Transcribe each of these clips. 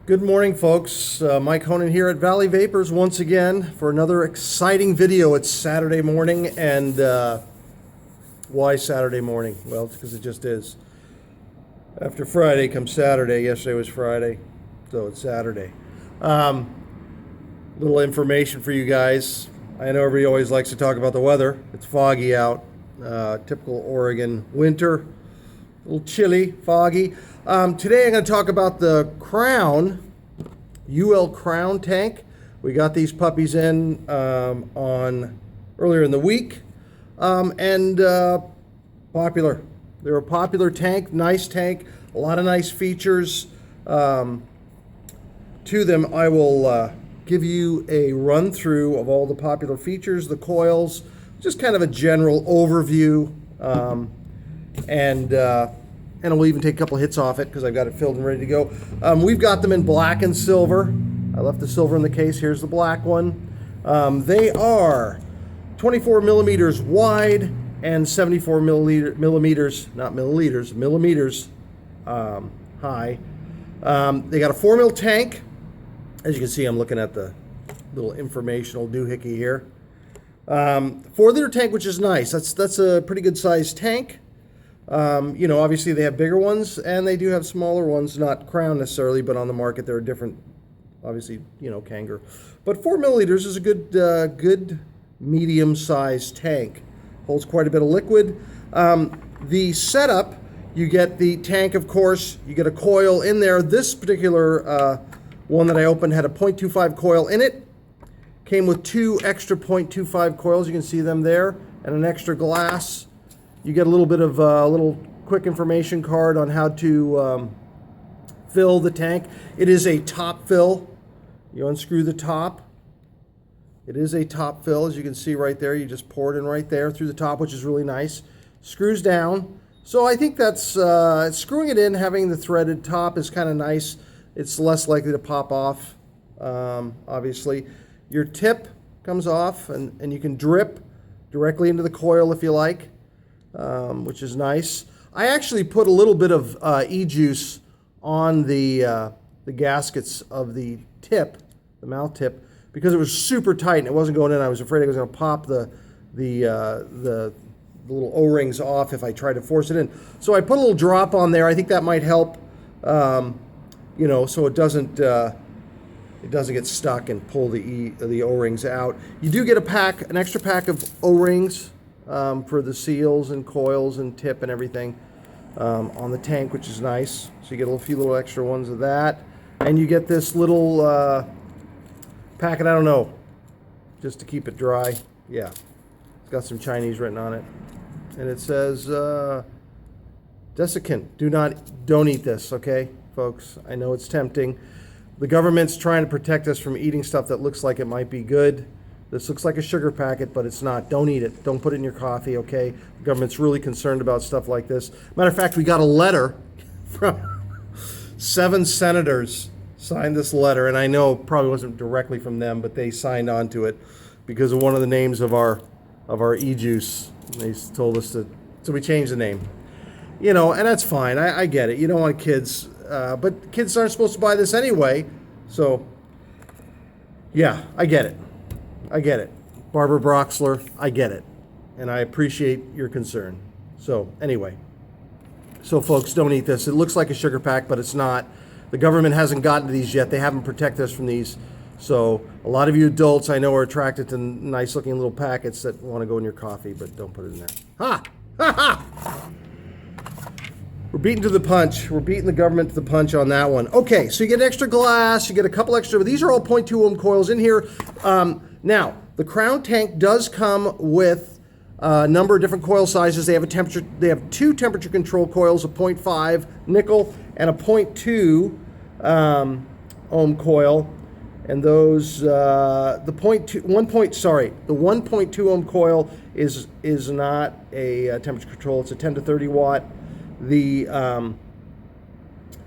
Good morning, folks. Mike Honan here at Valley Vapors once again for another exciting video. It's Saturday morning, and why Saturday morning? Well, it's because it just is. After Friday comes Saturday. Yesterday was Friday, so it's Saturday. Little information for you guys. I know everybody always likes to talk about the weather. It's foggy out. Typical Oregon winter. A little chilly, foggy. Today I'm going to talk about the Crown, Uwell Crown tank. We got these puppies in on earlier in the week, and popular. They're a popular tank, nice tank, a lot of nice features to them. I will give you a run through of all the popular features, the coils, just kind of a general overview. And we'll even take a couple of hits off it because I've got it filled and ready to go. We've got them in black and silver. I left the silver in the case. Here's the black one. They are 24 millimeters wide and 74 millimeters, not milliliters, millimeters high. They got a 4 mil tank. As you can see, I'm looking at the little informational doohickey here. 4-liter tank, which is nice. That's a pretty good sized tank. Obviously they have bigger ones and they do have smaller ones, not Crown necessarily, but on the market there are different, obviously, Kangaroo. But 4 milliliters is a good medium-sized tank. Holds quite a bit of liquid. The setup, you get the tank, of course, you get a coil in there. This particular one that I opened had a 0.25 coil in it. Came with 2 extra 0.25 coils, you can see them there, and an extra glass. You get a little bit of a little quick information card on how to fill the tank. It is a top fill. You unscrew the top. It is a top fill, as you can see right there. You just pour it in right there through the top, which is really nice. Screws down. So I think that's screwing it in, having the threaded top is kind of nice. It's less likely to pop off, obviously. Your tip comes off, and you can drip directly into the coil if you like. Which is nice. I actually put a little bit of e-juice on the gaskets of the tip, the mouth tip, because it was super tight and it wasn't going in. I was afraid I was going to pop the little O-rings off if I tried to force it in. So I put a little drop on there. I think that might help, so it doesn't get stuck and pull the O-rings out. You do get an extra pack of O-rings. For the seals and coils and tip and everything on the tank, which is nice. So you get a few little extra ones of that. And you get this little packet, I don't know, just to keep it dry. Yeah, it's got some Chinese written on it. And it says, desiccant, don't eat this, okay, folks? I know it's tempting. The government's trying to protect us from eating stuff that looks like it might be good. This looks like a sugar packet, but it's not. Don't eat it. Don't put it in your coffee, okay? The government's really concerned about stuff like this. Matter of fact, we got a letter from 7 senators signed this letter, and I know it probably wasn't directly from them, but they signed on to it because of one of the names of our e-juice. They told us to, so we changed the name. And that's fine. I get it. You don't want kids, but kids aren't supposed to buy this anyway. So, yeah, I get it. I get it. Barbara Broxler, I get it. And I appreciate your concern. So anyway, folks, don't eat this. It looks like a sugar pack, but it's not. The government hasn't gotten to these yet. They haven't protected us from these. So a lot of you adults I know are attracted to nice looking little packets that want to go in your coffee, but don't put it in there. Ha! Ha ha! We're beaten to the punch. We're beating the government to the punch on that one. Okay, so you get extra glass. You get a couple extra. These are all 0.2 ohm coils in here. Now, the Crown tank does come with a number of different coil sizes. They have They have 2 temperature control coils, a 0.5 nickel and a 0.2 ohm coil. And those the 1.2 ohm coil is not a temperature control. It's a 10 to 30 watt. The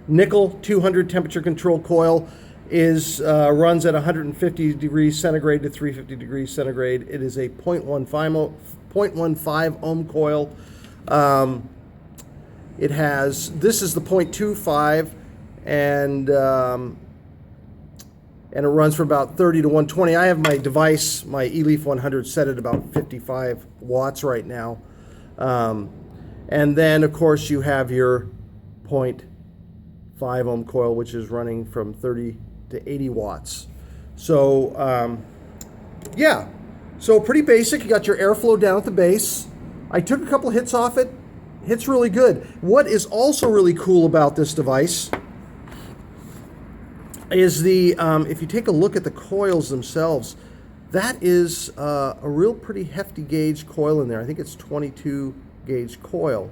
nickel 200 temperature control coil runs at 150 degrees centigrade to 350 degrees centigrade. It is a 0.15 ohm coil. This is the 0.25, and and it runs for about 30 to 120. I have my device, my eLeaf 100, set at about 55 watts right now. And then, of course, you have your 0.5 ohm coil, which is running from 30 to 80 watts. So, yeah, so pretty basic. You got your airflow down at the base. I took a couple of hits off it. Hits really good. What is also really cool about this device is the, if you take a look at the coils themselves, that is a real pretty hefty gauge coil in there. I think it's 22 gauge coil.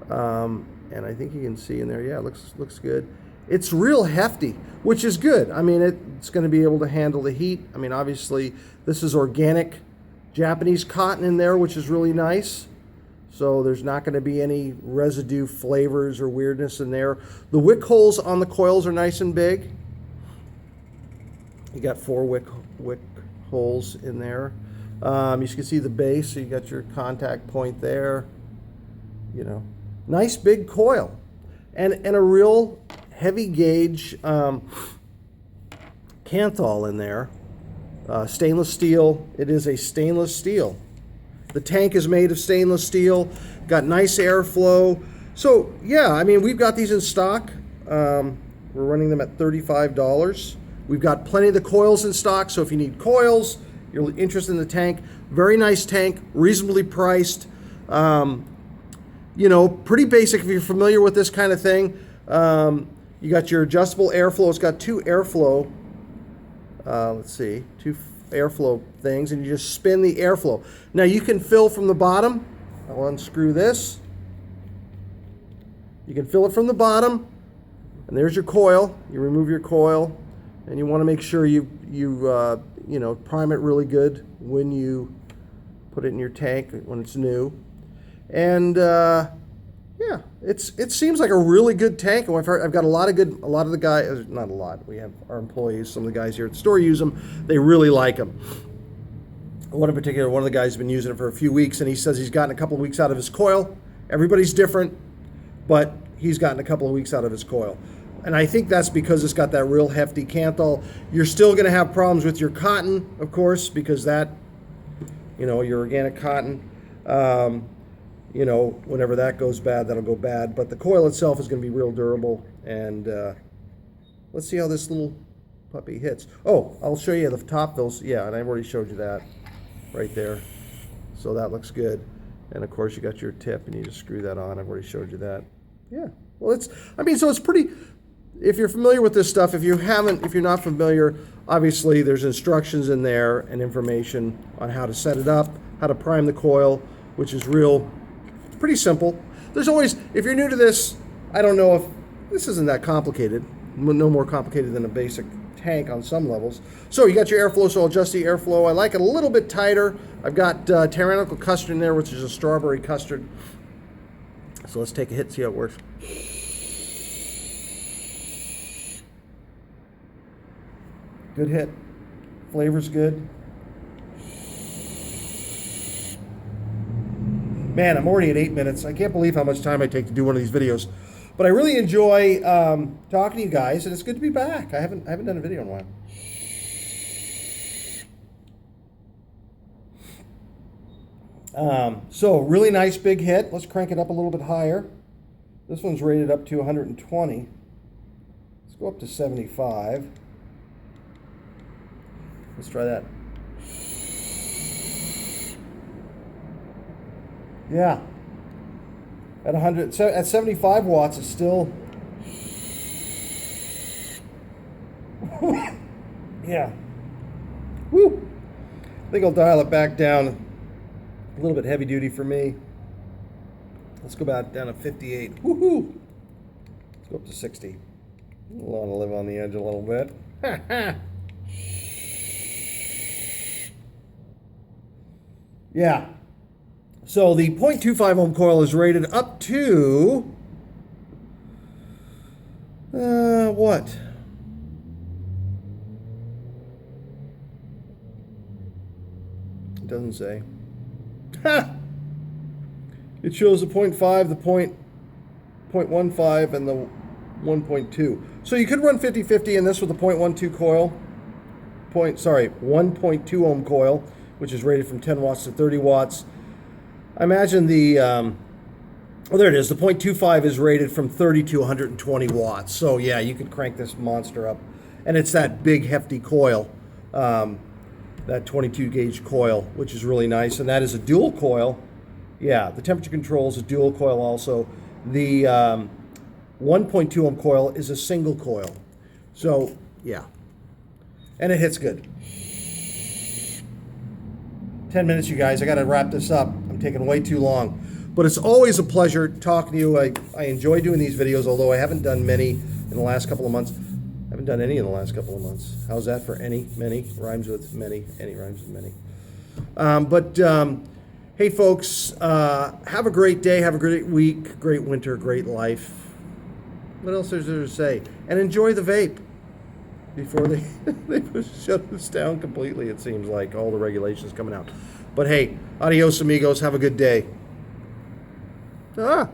And I think you can see in there, yeah, it looks good. It's real hefty, which is good. I mean, it's going to be able to handle the heat. I mean, obviously, this is organic Japanese cotton in there, which is really nice. So there's not going to be any residue flavors or weirdness in there. The wick holes on the coils are nice and big. You got 4 wick holes in there. You can see the base, so you got your contact point there. You know, nice big coil, and a real heavy gauge Kanthal in there. Stainless steel. It is a stainless steel. The tank is made of stainless steel. Got nice airflow. So yeah, I mean, we've got these in stock. We're running them at $35. We've got plenty of the coils in stock, so if you need coils, you're interested in the tank, very nice tank, reasonably priced. You know, pretty basic if you're familiar with this kind of thing. You got your adjustable airflow. It's got 2 airflow, let's see, 2 airflow things, and you just spin the airflow. Now you can fill from the bottom. I'll unscrew this. You can fill it from the bottom, and there's your coil. You remove your coil, and you want to make sure you know, prime it really good when you put it in your tank when it's new. And yeah, it seems like a really good tank. I've got a lot of the guys, not a lot, we have our employees, some of the guys here at the store use them. They really like them. One in particular, one of the guys has been using it for a few weeks, and he says he's gotten a couple of weeks out of his coil. Everybody's different, but he's gotten a couple of weeks out of his coil. And I think that's because it's got that real hefty Kanthal. You're still going to have problems with your cotton, of course, because that, you know, your organic cotton, you know, whenever that goes bad, that'll go bad. But the coil itself is going to be real durable. And let's see how this little puppy hits. Oh, I'll show you the top those. Yeah, and I've already showed you that right there. So that looks good. And of course, you got your tip, and you just screw that on. I've already showed you that. Yeah. Well, I mean, so it's pretty. If you're familiar with this stuff, if you're not familiar, obviously there's instructions in there and information on how to set it up, how to prime the coil, which is pretty simple. There's always, if you're new to this, I don't know if this isn't that complicated, no more complicated than a basic tank on some levels. So you got your airflow, so I'll adjust the airflow. I like it a little bit tighter. I've got tyrannical custard in there, which is a strawberry custard. So let's take a hit, see how it works. Good hit. Flavor's good. Man, I'm already at 8 minutes. I can't believe how much time I take to do one of these videos. But I really enjoy talking to you guys, and it's good to be back. I haven't done a video in a while. So really nice big hit. Let's crank it up a little bit higher. This one's rated up to 120. Let's go up to 75. Let's try that. Yeah. At 75 watts, it's still. Yeah. Woo. I think I'll dial it back down a little bit heavy duty for me. Let's go back down to 58. Woohoo. Let's go up to 60. I want to live on the edge a little bit. Yeah. So the 0.25 ohm coil is rated up to what? It doesn't say. Ha! It shows the 0.5, the 0.15, and the 1.2. So you could run 50-50 in this with the 0.12 coil. 1.2 ohm coil, which is rated from 10 watts to 30 watts. I imagine the, oh, there it is. The 0.25 is rated from 30 to 120 watts. So yeah, you can crank this monster up. And it's that big hefty coil, that 22 gauge coil, which is really nice. And that is a dual coil. Yeah, the temperature control is a dual coil also. The 1.2 ohm coil is a single coil. So yeah, and it hits good. 10 minutes, you guys. I got to wrap this up. I'm taking way too long. But it's always a pleasure talking to you. I enjoy doing these videos, although I haven't done many in the last couple of months. I haven't done any in the last couple of months. How's that for any? Many rhymes with many. Any rhymes with many. Hey, folks, have a great day. Have a great week. Great winter. Great life. What else is there to say? And enjoy the vape before they shut us down completely, it seems like. All the regulations coming out. But hey, adios, amigos. Have a good day. Ah.